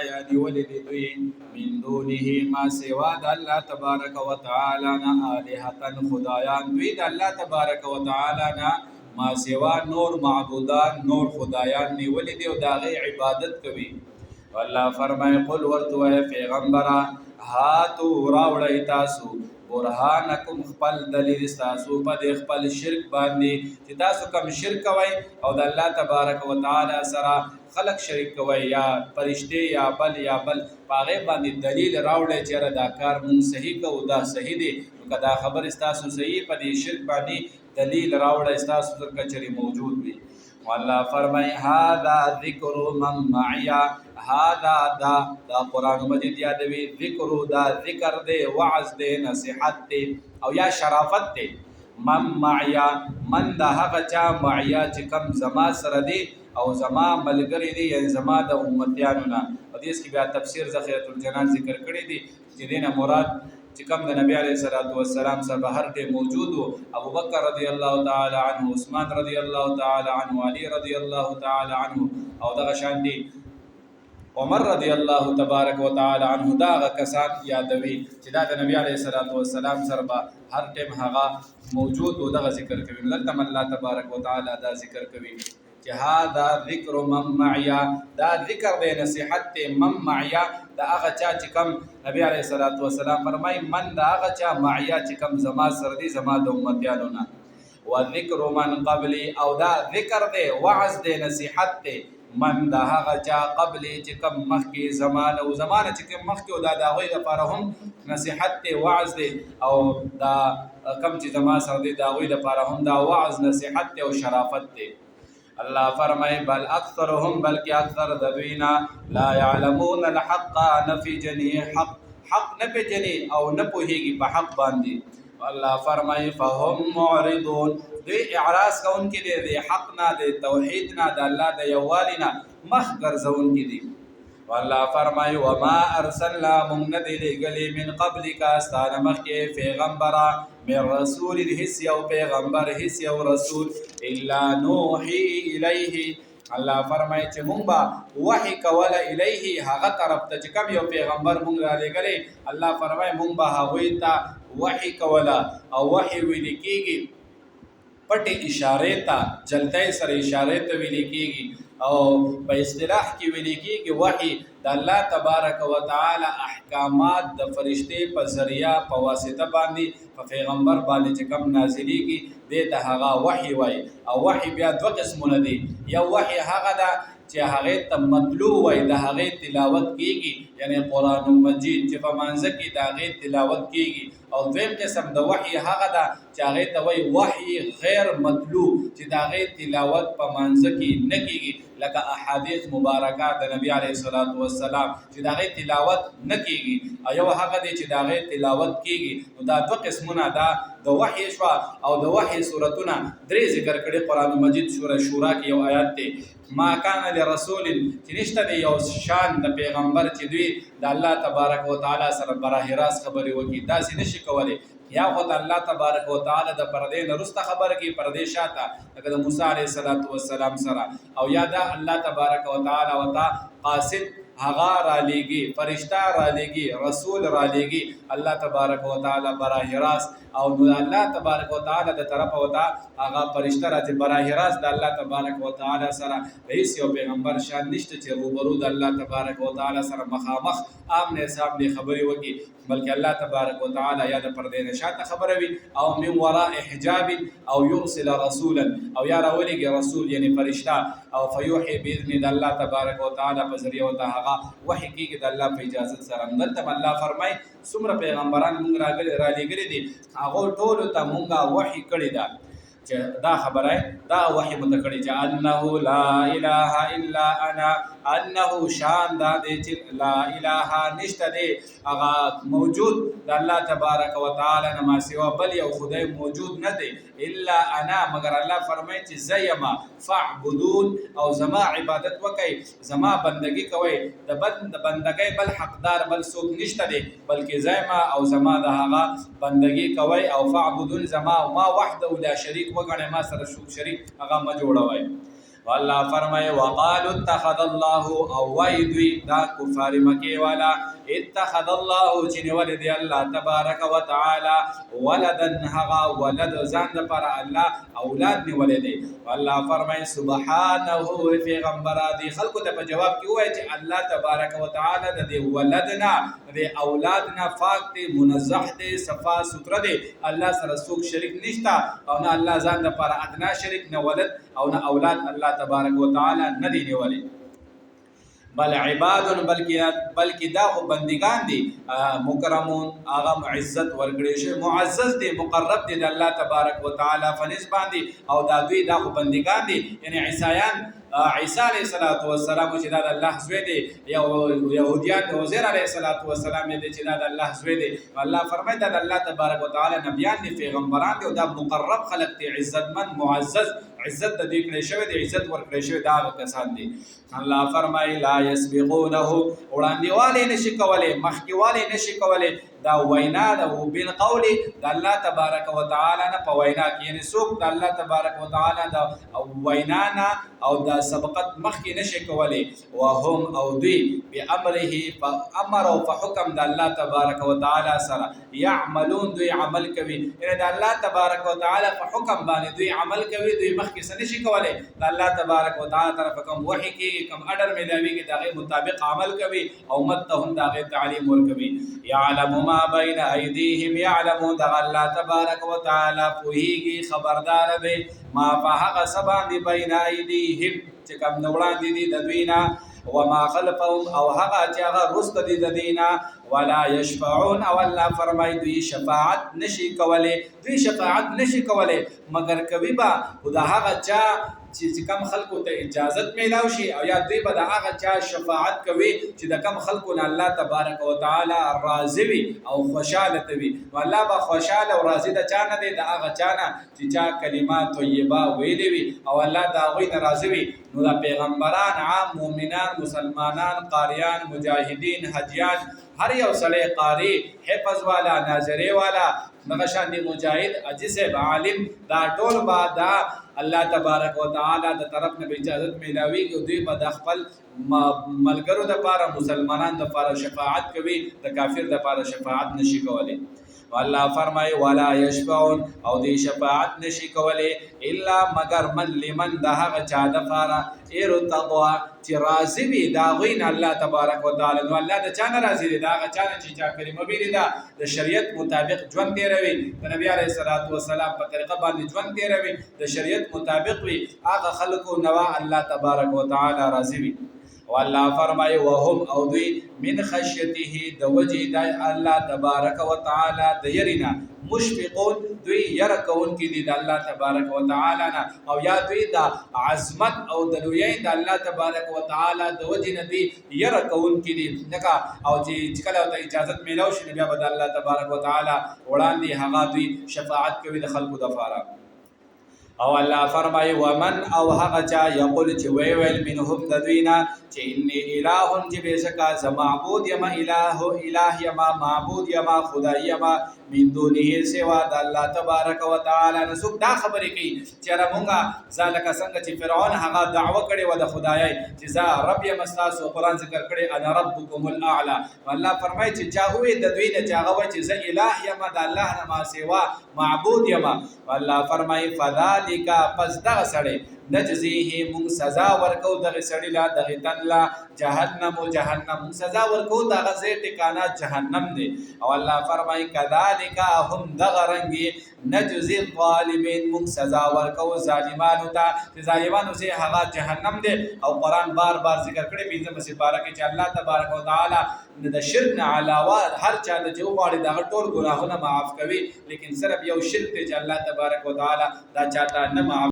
خدایا نیولې دي دوی من دونه ما سوا د الله تبارک وتعالى نه الهتن خدایان دوی د الله تبارک وتعالى نه ما سوا نور معبودان نور خدایان نیولې دي او د هغې عبادت کوي. الله فرمایي قل ورته وایه پیغمبره هاتو راوړئ تاسو برهانکم خپل دلیل ستاسو په دې خپل شرک باندې چې تاسو کوم شرک کوئ او د الله تبارک وتعالى سره خلق شریک کوئ یا فرشتې یا بل په هغې باندې دلیل راوړئ چې یاره دا کار مونږ صحیح کوو دا صحیح دی. نو که دا خبر ستاسو صحیح په دې شرک باندې دلیل راوړئ ستاسو سره که چېرې موجود وي. والله فرمایي هذا ذکر من معي هذا دا قرآن مجید یادوي ذکر دا ذکر دی وعظ دی نصیحت دی او یا شرافت دی. من معي من دا هغه چا معي چې کوم زما سره دی او زما ملګری دی یعنی زما د امتیانو نه. په دې کې بیا تفسیر ذخیرة الجنان ذکر کړی دی چې دې نه مراد چې کوم د نبی علیه السلام سره به هر ټیم موجود و ابو بکر رضی الله تعالی عنه عثمان رضی الله تعالی عنه علی رضی الله تعالی عنه او دغه شان دي عمر رضی الله تبارک وتعالی عنه دا کسان یادوي چې دا د نبی علیه السلام سره به هر ټیم هغه موجود و دغه ذکر کوي. دلته الله تبارک وتعالی دا ذکر کوي چې هذا ذکر من معي دا ذکر دی نصیحت دی من معي دا هغه چا چې کوم نبی علیه السلام فرمایي من دا هغه چا معي چې کوم زما سره دی زما د امتیانو نه. وذکر من قبلی او دا ذکر دی وعظ دی نصیحت دی من دا هغه چا قبلی چې کوم مخکې زمانه او زمانه چې کوم مخکې او دا د هغوی لپاره هم نصیحت دی وعظ دی او دا کوم چې زما سره دی د هغوی لپاره هم دا وعظ نصیحت دی او شرافت دی. الله فرمای بل اکثرهم بلکې اکثر د دوی نه لا يعلمون الحق نفي جني حق نه پېژني او نه پوهېږي په حق باندې. الله فرمای فهم معرضون دوی اعراض کوونکي دي د حق نه د توحید نه د الله د یووالي نه مخ ګرځونکي دي. والله فرمای وما ارسلنا من ندی لګلی من قبلک استانه مخکې پیغمبره من رسول هیڅ یو پیغمبر هیڅ یو رسول الا نوحي الیه. الله فرمای چې مونږ به وحی کوله الیه هغه طرف ته چې کوم یو پیغمبر مونږ را لېږلی الله فرمای مونږ به هغوی ته وحی کوله او وحی ویل کېږي پټې اشارې ته جلتۍ سره اشارې ته ویل کېږي او په اصطلاح کې ویل کېږي وحی د الله تبارک وتعالی احکامات د فرشتې په ذریعہ په واسطه باندې په پیغمبر باندې چې کوم نازلېږي دې ته هغه وحی وایي. او وحی بیا دوه قسمونه دي. یو وحی هغه ده چې هغې ته مطلوع وایي د هغې تلاوت کېږي یعنی قرآن مجید چې په مانځه کې د هغې تلاوت کېږي. او دویم قسم د وحی هغه ده چې هغې ته وایي وحی غیر مطلوع چې د هغې تلاوت په مانځه کې نه کېږي لکه احادیث مبارکه د نبی علیه السلام چې د هغې تلاوت نه کېږي او یو هغه دی چې د هغې تلاوت کېږي. نو دا دوه قسمونه ده د وحی شوه او د وحی صورتونه درې ذکر کړي. قرآن مجید سوره شورا کې یو آیات دی ما کان لرسول چې نشته دی یو شان د پیغمبر چې دوی د الله تبارک وتعالی سره براه راست خبرې وکړي داسې نشي کولی. یا خو د الله تبارک وتعالی د پردې نه وروسته خبره کوي پردې شاته لکه د موسی علیه السلام سره او یا د الله تبارک وتعالی ورته قاصد هغه را لېږي فرشته را لېږي رسول را لېږي الله تبارک وتعالی براه راست او نو الله تبارک وتعالی د طرفه ورته هغه فرشته راځي براه راست د الله تبارک وتعالی سره. هیڅ یو پیغمبر شان نشته چې روبرو د الله تبارک وتعالی سره مخامخ آمنے سامنے خبرې وکړي بلکې الله تبارک وتعالی یا د پردې نه شاته خبره وي او من وراء حجاب او یرسل رسولا او یا راولېږي رسول یعنی فرشته او فیوحي باذن د الله تبارک وتعالی په ذریعه ورته هغه وحی کېږي د الله په اجازت سره. دلته الله فرمایي څومره پیغمبران مونږ را لېږلي دي هغو ټولو ته مونږه وحی کړې ده چې دا خبره دا وحی مونږ ته کړې چې انه لا اله الا انا انه شان دا دی چې لا اله نشته دی هغه موجود د الله تبارک وتعالی نه ما سوا بل یو خدای موجود نه دی الا انا مگر الله فرمایي چې زه یمه فاعبدون او زما عبادت وکئ زما بندگی کوئ د بندګۍ بل حقدار بل څوک نشته دی بلکې زه یمه او زما د هغه بندگی کوئ او فاعبدون زما ما وحده لا شریک وګڼئ ما سره شریک هغه مه جوړوئ. والله فرمای وقالوا اتخذ الله او ويدوي دا کفار مکی والا اتخذ الله چې ولد الله تبارک وتعالى ولدن هغه ولد ځان د پر الله اولاد دی ولد والله فرمای سبحانه پیغمبر دی خلکو ته په جواب کې وایي چې الله تبارک وتعالى د دې ولدنا د اولادنا پاک دی منزه دی صفا ستر دی الله سره څوک شریک نشتا او نه الله ځان د پر ادنا شریک نه ولد او نه اولاد الله تبارک وتعالى نه دی نیولې بل عباد بلکې دا خو بندگان دي مکرمون هغه عزت ورکړي شي معزز دي مقرب دي د الله تبارک وتعالى فنس باندې او دا دوی دا خو بندگان دي یعنی عیسایان عیسی علیه السلام چې دا د الله زوی دی یهودیان عزیر علیه السلام دي چې دا د الله زوی دی الله فرمایي دا د الله تبارک وتعالى نبیان دي پیغمبران دي او دا مقرب خلق دي عزتمن معزز عزت د دې کړی شوی دی عزت ورکړی شوی دا کسان دي الله فرمایي لا يسبقونه وړاندېوالی نشي کولی مخکېوالی نشي کولی دا وینا د بالقول د الله تبارک وتعالى نه په وینا کې یعنی څوک د الله تبارک وتعالى د وینا نه او د سبقت مخکې نشي کولی وهم او دوی بامره امر او په حکم د الله تبارک وتعالى سره يعملون دوی عمل کوي یعنی د الله تبارک وتعالى په حکم باندې دوی عمل کوي دوی مخکې څه نشي کولی د الله تبارک وتعالى طرف کوم وحي کې کوم اډر ملاوي کې دغه مطابق عمل کوي او متهم دغه تعلیم ورکوي يعلم ما بين ايديهم يعلم دغ الله تبارک وتعالى پوهیږي خبردار دی ما فحق سبا دی بين ايديهم چې کوم نوړاندې دي د دوی نه وما خلفهم او هغه چې هغه رست دي د دینا ولا يشفعون او الله فرمای دوی شفاعت نشي کوله دوی شفاعت نشي کوله مگر کوي با خدا هغه چا چې کم خلکو ته اجازت میلاو شي او یا دوی به د هغه چا شفاعت کوي چې د کم خلکو نه الله تبارک وتعالى راضي وي او خوشاله وي والله به خوشاله او راضي د چا نه دی د هغه چا نه چې چا کلمات طیبه ویلي وي او الله دا غوي نه راضي وي نو د پیغمبران عام مؤمنان مسلمانان قاریان مجاهدین حجیان هر یو سړی قاری حفظ والا ناظری والا نغشان دی مجاهد عجز عالم دا ټول با دا الله تبارک وتعالى د طرف نه اجازت میلاوي او دوی په خپل ملګرو د لپاره مسلمانان د لپاره شفاعت کوي د کافر د لپاره شفاعت نشي کولی والله فرمای ولا يشفعون او دی شفاعت نشي کولی الا مگر من لمن ده هغه چا د لپاره ایر تقوا چې راضي وي دا غوین الله تبارک وتعالى نو الله د چا نه راضي دی دا هغه چا چې چا کلمه ویلي دا د شریعت مطابق ژوند تیروي د نبی عليه السلام په طریقه باندې ژوند تیروي د شریعت مطابق وي هغه خلکو نوا الله تبارک وتعالى راضي وي والله فرمای وهم او دوی من خشیته د وجه د الله تبارک وتعالى د يرینا مشفقون دوی ير کون کې دي د الله تبارک وتعالى نه او یا دوی د عظمت او د لوی د الله تبارک وتعالى د وجه نه دي ير کون کې دي دغه او چې کله ته اجازه میلاو شي بیا به الله تبارک وتعالى وړاندې هغه دوی شفاعت کوي د خلقو د فاره او الله فرمای ومن او هغه چا یقول چې وی ویل منهم د دوینا چې انی الہ چې بشکا ز معبود یم الہ یم معبود یم خدای یم من دونه سوا د الله تبارک وتعالى نسوک دا خبرې کوي چې رمونګه ځکه څنګه چې فرعون هغه دعوه کړي و د خدای چې ز رب یم استاسو قران ذکر کړي انا ربکم الاعلى والله فرمای چې چا وې د دوی نه چاغه چې ز الہ یم د الله نه ما سوا معبود یم والله فرمای فذلک پس دغه سړی نجزیه مون سزا ورکو دغه سړی لا دغه تن لا جهنم سزا ورکو دغه زی ټکانا جهنم دی او الله فرمای کذالک هم دغرنگی نجزی الظالمین مون سزا ورکو ظالمانو ته چې ظالمانو سه هغه جهنم دی او قران بار ذکر کړي په دې سپاره کې چې الله تبارک وتعالى د شرک نه علاوه هر چا د جو غاړي دغه ټول ګناهونه معاف کوي لیکن صرف یو شرک چې الله تبارک وتعالى دا چاته نه معاف